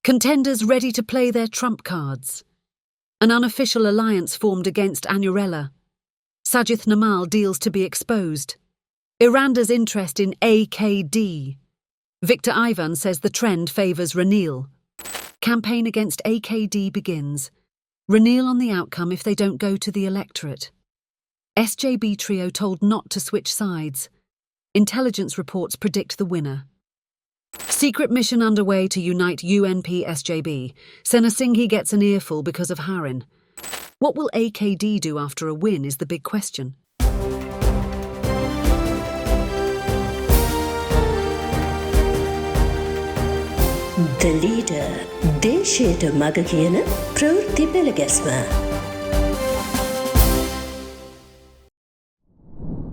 Contenders ready to play their trump cards. An unofficial alliance formed against Anurella. Sajith Namal deals to be exposed. Iranda's interest in AKD. Victor Ivan says the trend favours Ranil. Campaign against AKD begins. Ranil on the outcome if they don't go to the electorate. SJB trio told not to switch sides. Intelligence reports predict the winner. Secret mission underway to unite UNP SJB. Senasinghe gets an earful because of Harin. What will AKD do after a win is the big question. The leader, දේශයට මග කියන ප්‍රවෘත්ති පෙළගැස්ම.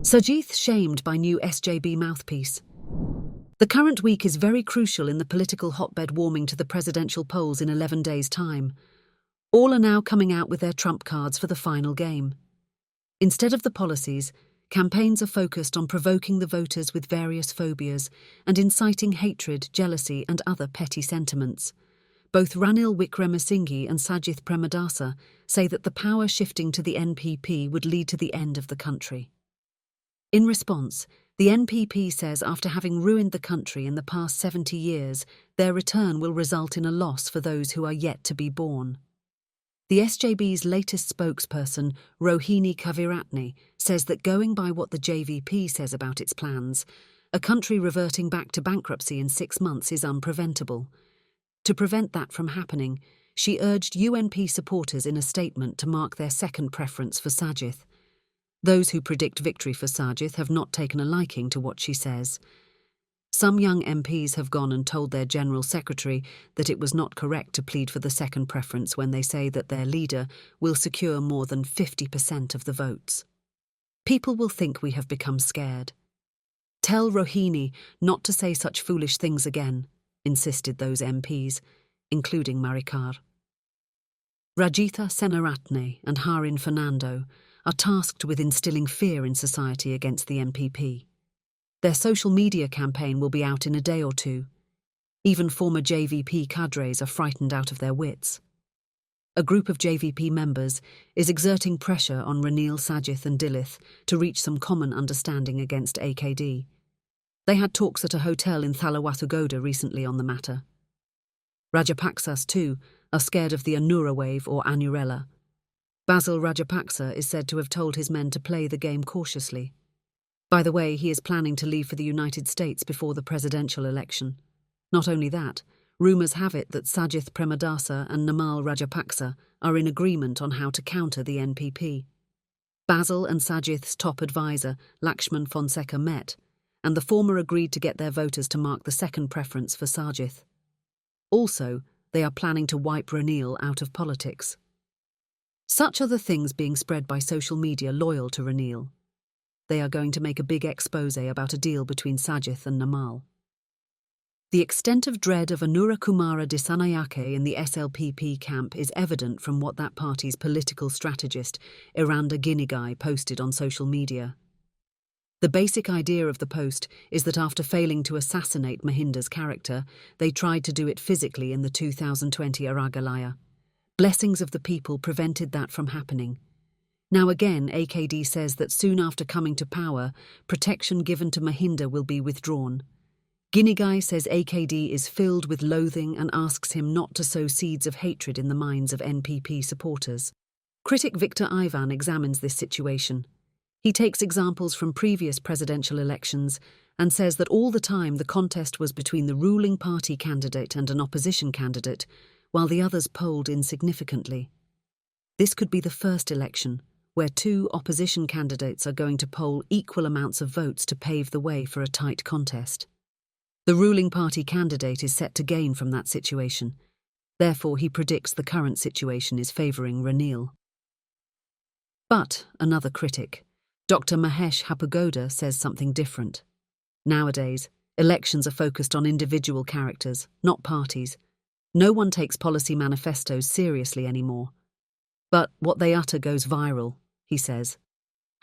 Sajith shamed by new SJB mouthpiece. The current week is very crucial in the political hotbed warming to the presidential polls in 11 days' time. All are now coming out with their trump cards for the final game. Instead of the policies, campaigns are focused on provoking the voters with various phobias and inciting hatred, jealousy and other petty sentiments. Both Ranil Wickremesinghe and Sajith Premadasa say that the power shifting to the NPP would lead to the end of the country. In response, the NPP says after having ruined the country in the past 70 years, their return will result in a loss for those who are yet to be born. The SJB's latest spokesperson, Rohini Kaviratne, says that going by what the JVP says about its plans, a country reverting back to bankruptcy in 6 months is unpreventable. To prevent that from happening, she urged UNP supporters in a statement to mark their second preference for Sajith. Those who predict victory for Sajith have not taken a liking to what she says. Some young MPs have gone and told their General Secretary that it was not correct to plead for the second preference when they say that their leader will secure more than 50% of the votes. People will think we have become scared. Tell Rohini not to say such foolish things again, insisted those MPs, including Marikar. Rajitha Senaratne and Harin Fernando are tasked with instilling fear in society against the NPP. Their social media campaign will be out in a day or two. Even former JVP cadres are frightened out of their wits. A group of JVP members is exerting pressure on Ranil, Sajith and Dilith to reach some common understanding against AKD. They had talks at a hotel in Thalawathugoda recently on the matter. Rajapaksas, too, are scared of the Anura wave or Anurella. Basil Rajapaksa is said to have told his men to play the game cautiously. By the way, he is planning to leave for the United States before the presidential election. Not only that, rumours have it that Sajith Premadasa and Namal Rajapaksa are in agreement on how to counter the NPP. Basil and Sajith's top advisor, Lakshman Fonseca, met, and the former agreed to get their voters to mark the second preference for Sajith. Also, they are planning to wipe Ranil out of politics. Such are the things being spread by social media loyal to Ranil. They are going to make a big expose about a deal between Sajith and Namal. The extent of dread of Anura Kumara Disanayake in the SLPP camp is evident from what that party's political strategist, Iranda Ginigai, posted on social media. The basic idea of the post is that after failing to assassinate Mahinda's character, they tried to do it physically in the 2020 Aragalaya. Blessings of the people prevented that from happening. Now again, AKD says that soon after coming to power, protection given to Mahinda will be withdrawn. Ginigai says AKD is filled with loathing and asks him not to sow seeds of hatred in the minds of NPP supporters. Critic Victor Ivan examines this situation. He takes examples from previous presidential elections and says that all the time the contest was between the ruling party candidate and an opposition candidate, while the others polled insignificantly. This could be the first election where two opposition candidates are going to poll equal amounts of votes to pave the way for a tight contest. The ruling party candidate is set to gain from that situation. Therefore, he predicts the current situation is favouring Ranil. But another critic, Dr. Mahesh Hapagoda, says something different. Nowadays, elections are focused on individual characters, not parties. No one takes policy manifestos seriously anymore. But what they utter goes viral, he says.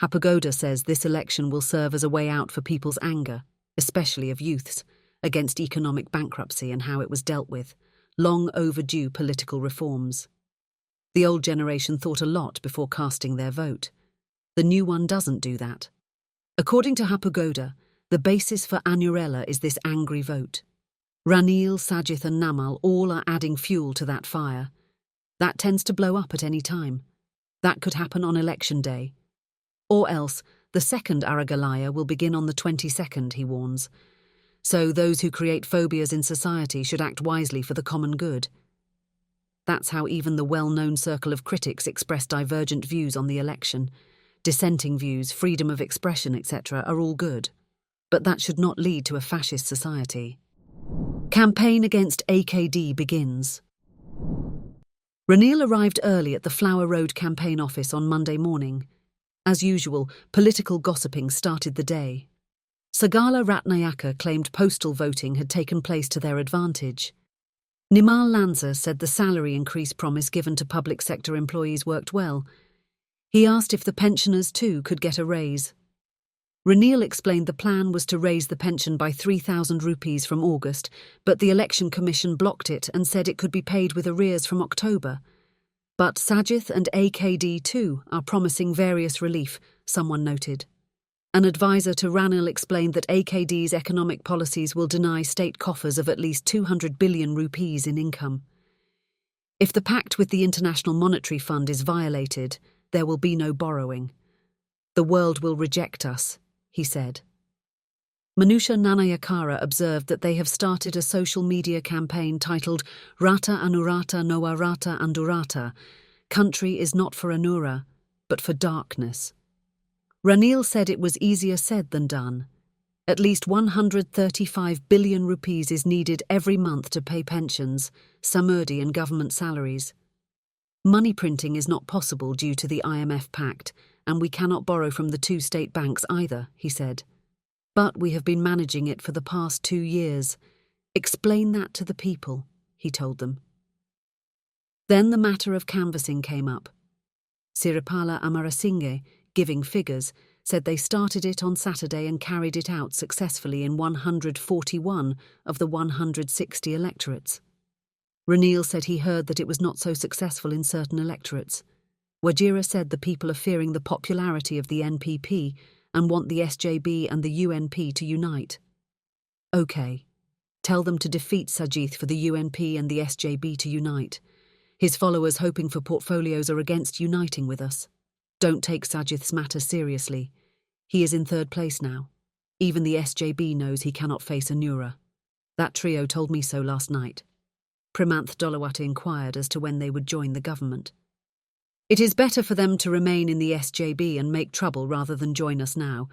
Hapagoda says this election will serve as a way out for people's anger, especially of youths, against economic bankruptcy and how it was dealt with, long overdue political reforms. The old generation thought a lot before casting their vote. The new one doesn't do that. According to Hapugoda, the basis for Anurela is this angry vote. Ranil, Sajith and Namal all are adding fuel to that fire. That tends to blow up at any time. That could happen on election day. Or else, the second Aragalaya will begin on the 22nd, he warns. So those who create phobias in society should act wisely for the common good. That's how even the well-known circle of critics express divergent views on the election. Dissenting views, freedom of expression, etc. are all good. But that should not lead to a fascist society. Campaign against AKD begins. Ranil arrived early at the Flower Road campaign office on Monday morning. As usual, political gossiping started the day. Sagala Ratnayaka claimed postal voting had taken place to their advantage. Nimal Lanza said the salary increase promise given to public sector employees worked well. He asked if the pensioners too could get a raise. Ranil explained the plan was to raise the pension by 3,000 rupees from August, but the Election Commission blocked it and said it could be paid with arrears from October. But Sajith and AKD too are promising various relief, someone noted. An advisor to Ranil explained that AKD's economic policies will deny state coffers of at least 200 billion rupees in income. If the pact with the International Monetary Fund is violated, there will be no borrowing. The world will reject us, he said. Manusha Nanayakara observed that they have started a social media campaign titled Rata Anurata Noa Rata Andurata. Country is not for Anura, but for darkness. Ranil said it was easier said than done. At least 135 billion rupees is needed every month to pay pensions, samurdi and government salaries. Money printing is not possible due to the IMF pact, and we cannot borrow from the two state banks either, he said. But we have been managing it for the past 2 years. Explain that to the people, he told them. Then the matter of canvassing came up. Siripala Amarasinghe, giving figures, said they started it on Saturday and carried it out successfully in 141 of the 160 electorates. Ranil said he heard that it was not so successful in certain electorates. Wajira said the people are fearing the popularity of the NPP and want the SJB and the UNP to unite. Okay. Tell them to defeat Sajith for the UNP and the SJB to unite. His followers hoping for portfolios are against uniting with us. Don't take Sajith's matter seriously. He is in 3rd place now. Even the SJB knows he cannot face Anura. That trio told me so last night. Primanth Dolawata inquired as to when they would join the government. It is better for them to remain in the SJB and make trouble rather than join us now.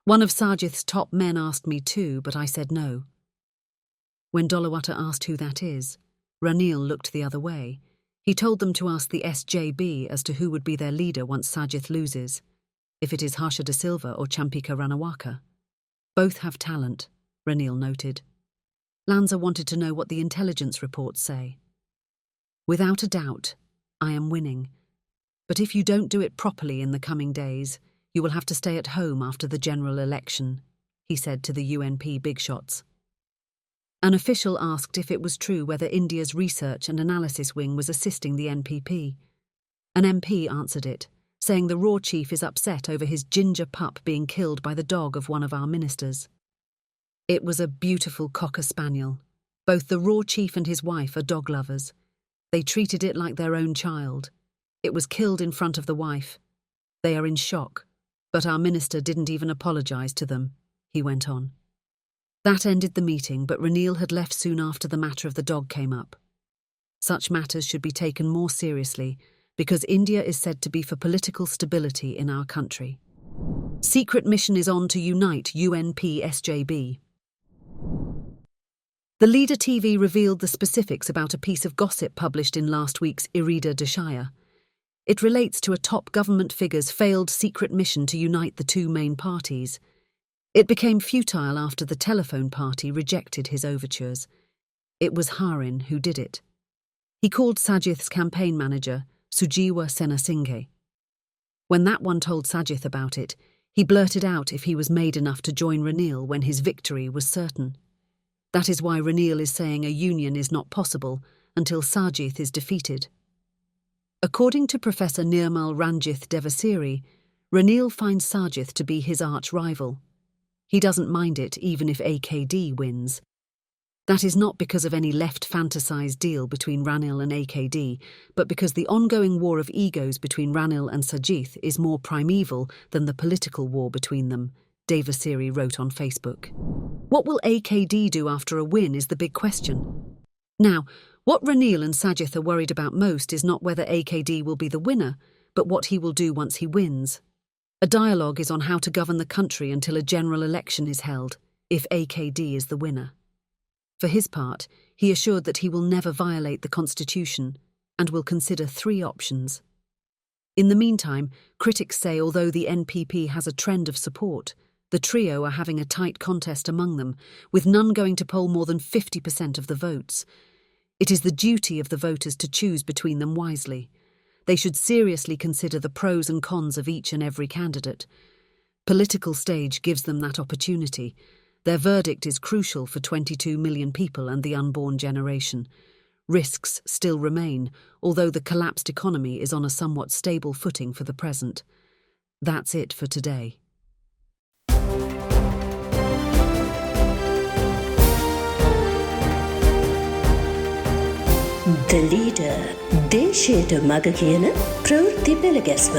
One of Sajith's top men asked me too, but I said no. When Dolawata asked who that is, Ranil looked the other way. He told them to ask the SJB as to who would be their leader once Sajith loses, if it is Harsha De Silva or Champika Ranawaka. Both have talent, Ranil noted. Lanza wanted to know what the intelligence reports say. Without a doubt, I am winning. But if you don't do it properly in the coming days, you will have to stay at home after the general election, he said to the UNP big shots. An official asked if it was true whether India's research and analysis wing was assisting the NPP. An MP answered it, saying the Raw chief is upset over his ginger pup being killed by the dog of one of our ministers. It was a beautiful cocker spaniel. Both the Raw chief and his wife are dog lovers. They treated it like their own child. It was killed in front of the wife. They are in shock, but our minister didn't even apologise to them, he went on. That ended the meeting, but Ranil had left soon after the matter of the dog came up. Such matters should be taken more seriously, because India is said to be for political stability in our country. Secret mission is on to unite UNP-SJB. The Leader TV revealed the specifics about a piece of gossip published in last week's Irida Deshaya. It relates to a top government figure's failed secret mission to unite the two main parties. It became futile after the telephone party rejected his overtures. It was Harin who did it. He called Sajith's campaign manager, Sujiwa Senasinghe. When that one told Sajith about it, he blurted out if he was made enough to join Ranil when his victory was certain. That is why Ranil is saying a union is not possible, until Sajith is defeated. According to Professor Nirmal Ranjith Devasiri, Ranil finds Sajith to be his arch-rival. He doesn't mind it even if AKD wins. That is not because of any left-fantasized deal between Ranil and AKD, but because the ongoing war of egos between Ranil and Sajith is more primeval than the political war between them, Devasiri wrote on Facebook. What will AKD do after a win is the big question. Now, what Ranil and Sajith are worried about most is not whether AKD will be the winner, but what he will do once he wins. A dialogue is on how to govern the country until a general election is held, if AKD is the winner. For his part, he assured that he will never violate the constitution and will consider 3 options. In the meantime, critics say although the NPP has a trend of support, the trio are having a tight contest among them, with none going to poll more than 50% of the votes. It is the duty of the voters to choose between them wisely. They should seriously consider the pros and cons of each and every candidate. Political stage gives them that opportunity. Their verdict is crucial for 22 million people and the unborn generation. Risks still remain, although the collapsed economy is on a somewhat stable footing for the present. That's it for today. The Leader දේශයට මග කියන ප්‍රවෘත්ති පෙළගැස්ම